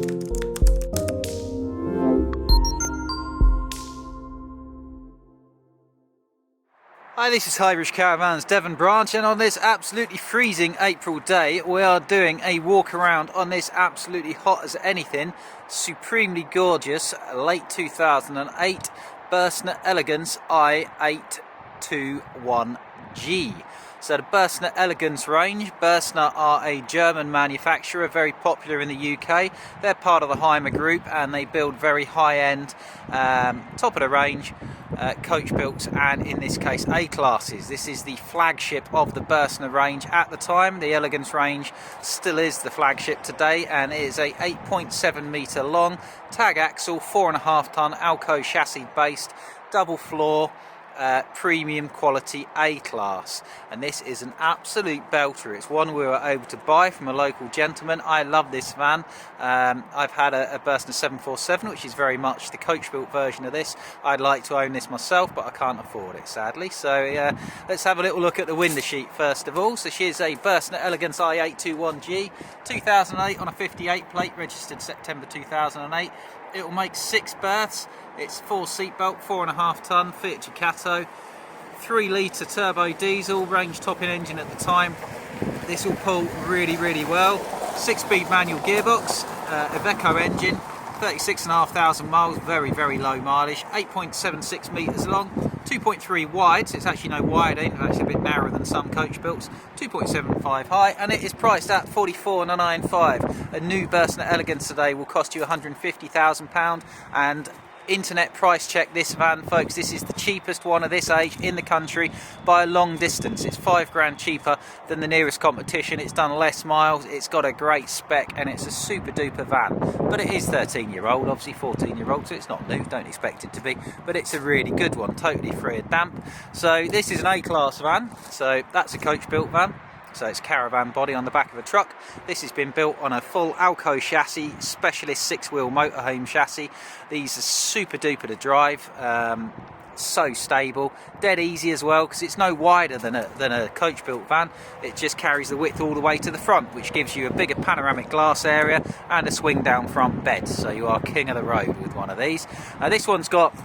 Hi, this is Highbridge Caravans Devon branch, and on this absolutely freezing April day we are doing a walk around on this absolutely hot as anything, supremely gorgeous late 2008 Burstner Elegance I821G. So the Burstner Elegance range, Burstner are a German manufacturer, very popular in the UK. They're part of the Highbridge group and they build very high-end, top of the range coach builds, and in this case A-classes. This is the flagship of the Burstner range at the time. The Elegance range still is the flagship today, and it is a 8.7 metre long tag axle, 4.5 tonne Alco chassis based, double floor, premium quality A-class, and this is an absolute belter. It's one we were able to buy from a local gentleman. I love this van. I've had a Burstner 747, which is very much the coach built version of this. I'd like to own this myself, but I can't afford it, sadly. So let's have a little look at the window sheet first of all. So she's a Burstner Elegance I821G 2008 on a 58 plate, registered September 2008. It will make 6 berths. It's 4 seatbelt, 4.5 tonne Fiat Ducato, 3 litre turbo diesel, range topping engine at the time. This will pull really well. 6-speed manual gearbox, Iveco engine, 36,500 miles, very low mileage, 8.76 metres long, 2.3 wide, so it's actually no wider, it's actually a bit narrower than some coach builds, 2.75 high, and it is priced at $44,995. A new Burstner Elegance today will cost you £150,000, and internet price check this van, folks. This is the cheapest one of this age in the country by a long distance. It's £5 cheaper than the nearest competition. It's done less miles, it's got a great spec, and it's a super duper van. But it is 13-year-old, obviously 14-year-old, so it's not new, don't expect it to be, but it's a really good one, totally free of damp. So this is an A-class van, so that's a coach built van. So it's caravan body on the back of a truck. This has been built on a full Alco chassis, specialist 6-wheel motorhome chassis. These are super duper to drive, so stable, dead easy as well, because it's no wider than a coach built van. It just carries the width all the way to the front, which gives you a bigger panoramic glass area and a swing down front bed. So you are king of the road with one of these. This one's got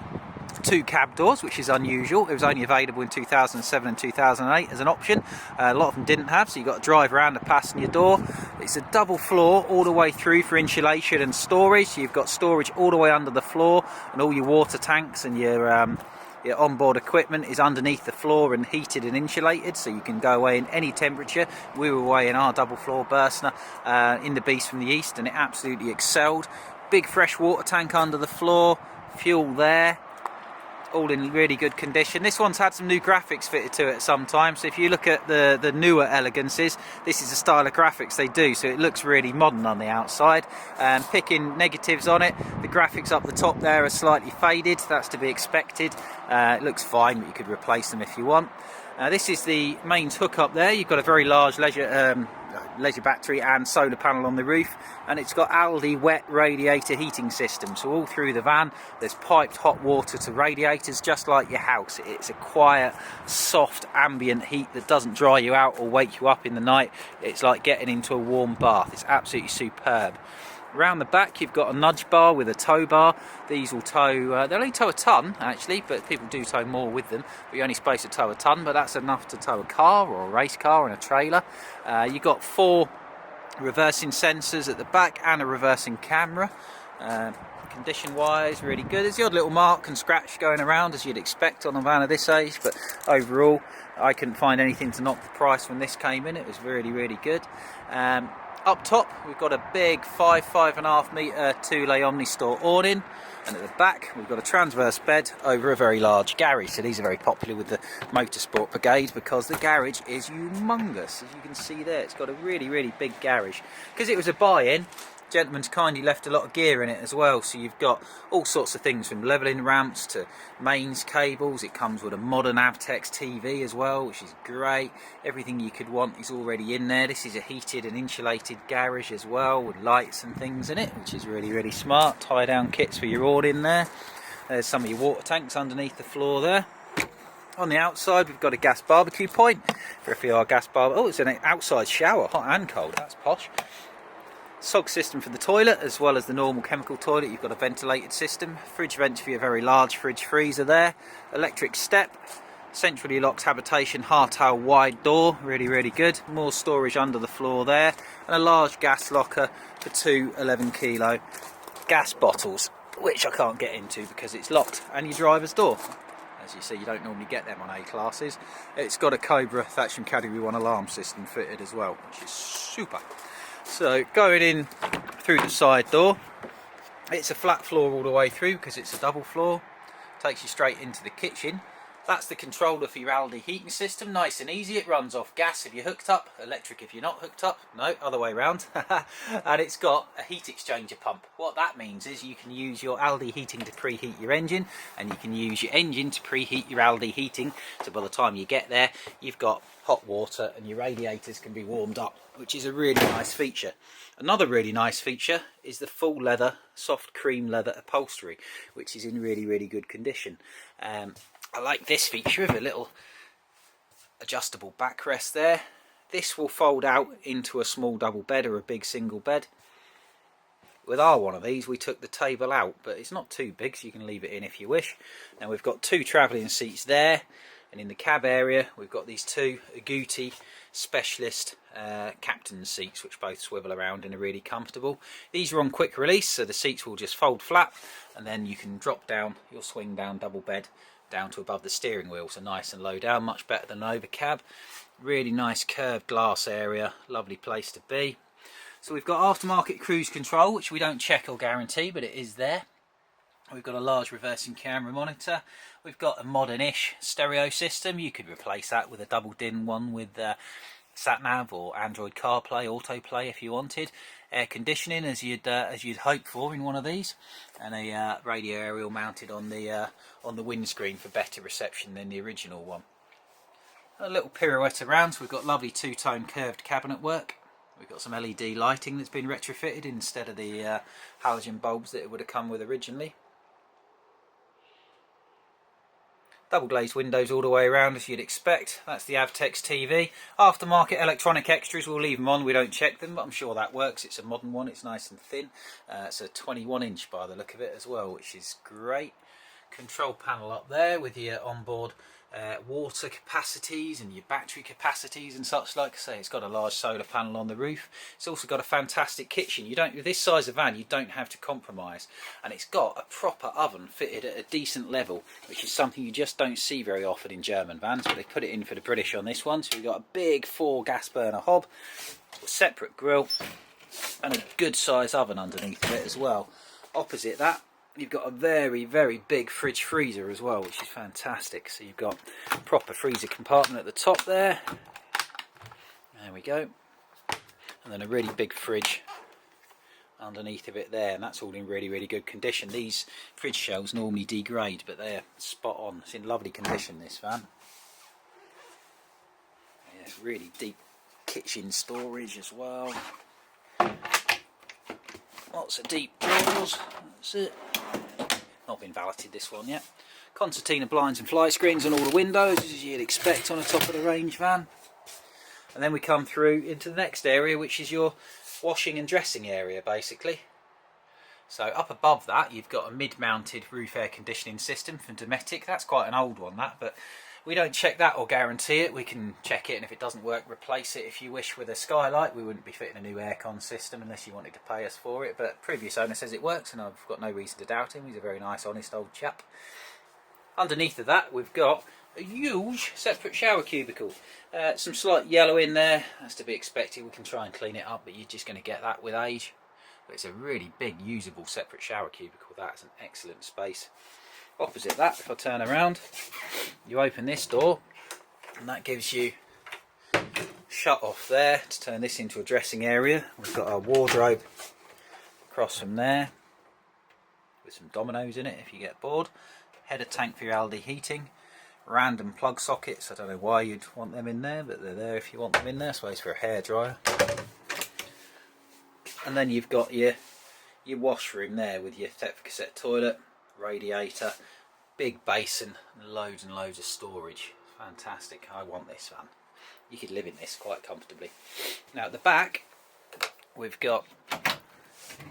2 cab doors, which is unusual. It was only available in 2007 and 2008 as an option. A lot of them didn't have, so you've got to drive around the passenger door. It's a double floor all the way through for insulation and storage. You've got storage all the way under the floor, and all your water tanks and your onboard equipment is underneath the floor and heated and insulated, so you can go away in any temperature. We were away in our double floor Burstner in the Beast from the East, and it absolutely excelled. Big fresh water tank under the floor, fuel there, all in really good condition. This one's had some new graphics fitted to it sometimes, so if you look at the newer Elegances, this is the style of graphics they do, so it looks really modern on the outside. Picking negatives on it, the graphics up the top there are slightly faded, that's to be expected. It looks fine, but you could replace them if you want. This is the mains hookup there. You've got a very large leisure battery and solar panel on the roof, and it's got Aldi wet radiator heating system, so all through the van there's piped hot water to radiators, just like your house. It's a quiet, soft, ambient heat that doesn't dry you out or wake you up in the night. It's like getting into a warm bath. It's absolutely superb. Around the back you've got a nudge bar with a tow bar. These will tow, they'll only tow a tonne actually, but people do tow more with them. But you're only supposed to tow a tonne, but that's enough to tow a car or a race car and a trailer. You've got 4 reversing sensors at the back and a reversing camera. Condition wise, really good. There's the odd little mark and scratch going around, as you'd expect on a van of this age, but overall I couldn't find anything to knock the price when this came in. It was really good. Up top we've got a big 5.5 metre 2-lay Omnistore awning, and at the back we've got a transverse bed over a very large garage. So these are very popular with the motorsport brigade because the garage is humongous, as you can see there. It's got a really big garage. Because it was a buy-in, gentleman's kindly left a lot of gear in it as well, so you've got all sorts of things from levelling ramps to mains cables. It comes with a modern Avtex TV as well, which is great. Everything you could want is already in there. This is a heated and insulated garage as well, with lights and things in it, which is really smart. Tie down kits for your awning there. There's some of your water tanks underneath the floor there. On the outside we've got a gas barbecue point for if you are gas barbecue. Oh, it's an outside shower, hot and cold, that's posh. SOG system for the toilet, as well as the normal chemical toilet. You've got a ventilated system, fridge vents for your very large fridge freezer there, electric step, centrally locked habitation hardtail wide door, really good. More storage under the floor there, and a large gas locker for 2 11 kilo gas bottles, which I can't get into because it's locked, and your driver's door. As you see, you don't normally get them on A classes. It's got a Cobra Thatcham Category 1 alarm system fitted as well, which is super. So going in through the side door, it's a flat floor all the way through because it's a double floor. Takes you straight into the kitchen. That's the controller for your Aldi heating system, nice and easy. It runs off gas if you're hooked up, electric if you're not hooked up. No, other way around. And it's got a heat exchanger pump. What that means is you can use your Aldi heating to preheat your engine, and you can use your engine to preheat your Aldi heating. So by the time you get there, you've got hot water and your radiators can be warmed up, which is a really nice feature. Another really nice feature is the full leather, soft cream leather upholstery, which is in really good condition. I like this feature of a little adjustable backrest there. This will fold out into a small double bed or a big single bed. With our one of these, we took the table out, but it's not too big, so you can leave it in if you wish. Now we've got 2 travelling seats there, and in the cab area we've got these 2 Agouti specialist captain's seats, which both swivel around and are really comfortable. These are on quick release, so the seats will just fold flat, and then you can drop down your swing down double bed down to above the steering wheel, so nice and low down, much better than an overcab. Really nice curved glass area, lovely place to be. So we've got aftermarket cruise control, which we don't check or guarantee, but it is there. We've got a large reversing camera monitor. We've got a modern-ish stereo system. You could replace that with a double din one with sat-nav or Android CarPlay, autoplay if you wanted. Air conditioning as you'd hope for in one of these, and a radio aerial mounted on the windscreen for better reception than the original one. A little pirouette around, so we've got lovely 2-tone curved cabinet work. We've got some LED lighting that's been retrofitted instead of the halogen bulbs that it would have come with originally. Double glazed windows all the way around as you'd expect. That's the Avtex TV. Aftermarket electronic extras, we'll leave them on, we don't check them, but I'm sure that works. It's a modern one, it's nice and thin. It's a 21-inch by the look of it as well, which is great. Control panel up there with your onboard water capacities and your battery capacities and such. Like I say, it's got a large solar panel on the roof. It's also got a fantastic kitchen. You don't, with this size of van, you don't have to compromise, and it's got a proper oven fitted at a decent level, which is something you just don't see very often in German vans, but they put it in for the British on this one. So we've got a big 4 gas burner hob, a separate grill, and a good size oven underneath of it as well. Opposite that, you've got a very big fridge freezer as well, which is fantastic. So you've got a proper freezer compartment at the top there. There we go. And then a really big fridge underneath of it there, and that's all in really good condition. These fridge shelves normally degrade, but they're spot on. It's in lovely condition, this van. Yeah, really deep kitchen storage as well. Lots of deep drawers. That's it. Not been valeted, this one yet. Concertina blinds and fly screens on all the windows, as you'd expect on a top of the range van. And then we come through into the next area, which is your washing and dressing area basically. So up above that you've got a mid-mounted roof air conditioning system from Dometic. That's quite an old one, that, but we don't check that or guarantee it. We can check it, and if it doesn't work, replace it if you wish with a skylight. We wouldn't be fitting a new aircon system unless you wanted to pay us for it, but previous owner says it works, and I've got no reason to doubt him. He's a very nice, honest old chap. Underneath of that we've got a huge separate shower cubicle. Some slight yellow in there, that's to be expected. We can try and clean it up, but you're just going to get that with age. But it's a really big usable separate shower cubicle. That's an excellent space. Opposite that, if I turn around, you open this door, and that gives you shut off there to turn this into a dressing area. We've got our wardrobe across from there with some dominoes in it if you get bored. Header tank for your Aldi heating. Random plug sockets, I don't know why you'd want them in there, but they're there if you want them in there. Space for a hairdryer. And then you've got your washroom there with your Thetford cassette toilet, radiator, big basin, and loads of storage. Fantastic. I want this van. You could live in this quite comfortably. Now at the back we've got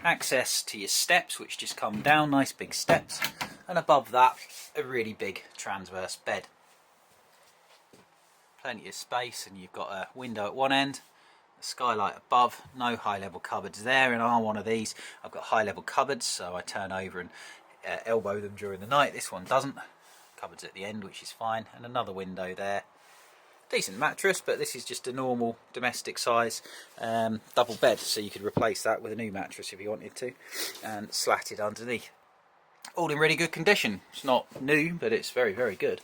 access to your steps, which just come down, nice big steps, and above that a really big transverse bed. Plenty of space, and you've got a window at one end, a skylight above, no high level cupboards there. In our one of these I've got high level cupboards, so I turn over and elbow them during the night. This one doesn't. Cupboards at the end, which is fine, and another window there. Decent mattress, but this is just a normal domestic size double bed, so you could replace that with a new mattress if you wanted to, and slatted underneath. All in really good condition. It's not new, but it's very, very good.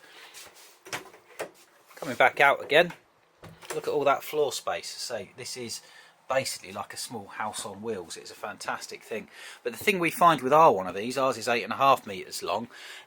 Coming back out again, look at all that floor space. So this is basically like a small house on wheels. It's a fantastic thing. But the thing we find with our one of these, ours is 8.5 metres long,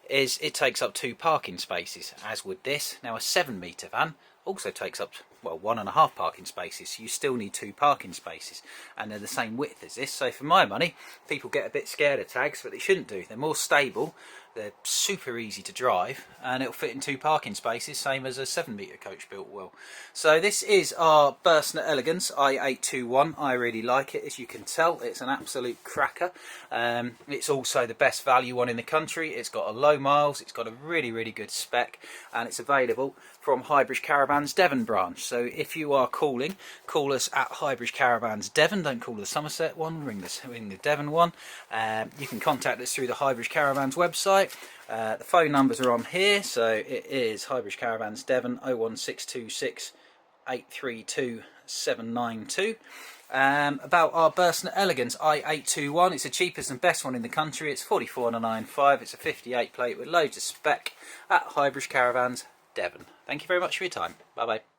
is it takes up 2 parking spaces, as would this. Now a 7-metre van also takes up, well, 1.5 parking spaces, so you still need 2 parking spaces, and they're the same width as this. So for my money, people get a bit scared of tags, but they shouldn't do. They're more stable, they're super easy to drive, and it'll fit in 2 parking spaces, same as a 7-metre coach built will. So this is our Burstner Elegance I821. I really like it. As you can tell, it's an absolute cracker. It's also the best value one in the country. It's got a low miles, it's got a really, really good spec, and it's available from Highbridge Caravans Devon branch. So if you are calling, call us at Highbridge Caravans Devon. Don't call the Somerset one, ring the Devon one. You can contact us through the Highbridge Caravans website. The phone numbers are on here, so it is Highbridge Caravans Devon 01626 832 792. About our Burstner Elegance I821, it's the cheapest and best one in the country. It's 44,995. It's a 58 plate with loads of spec at Highbridge Caravans Devon. Thank you very much for your time. Bye bye.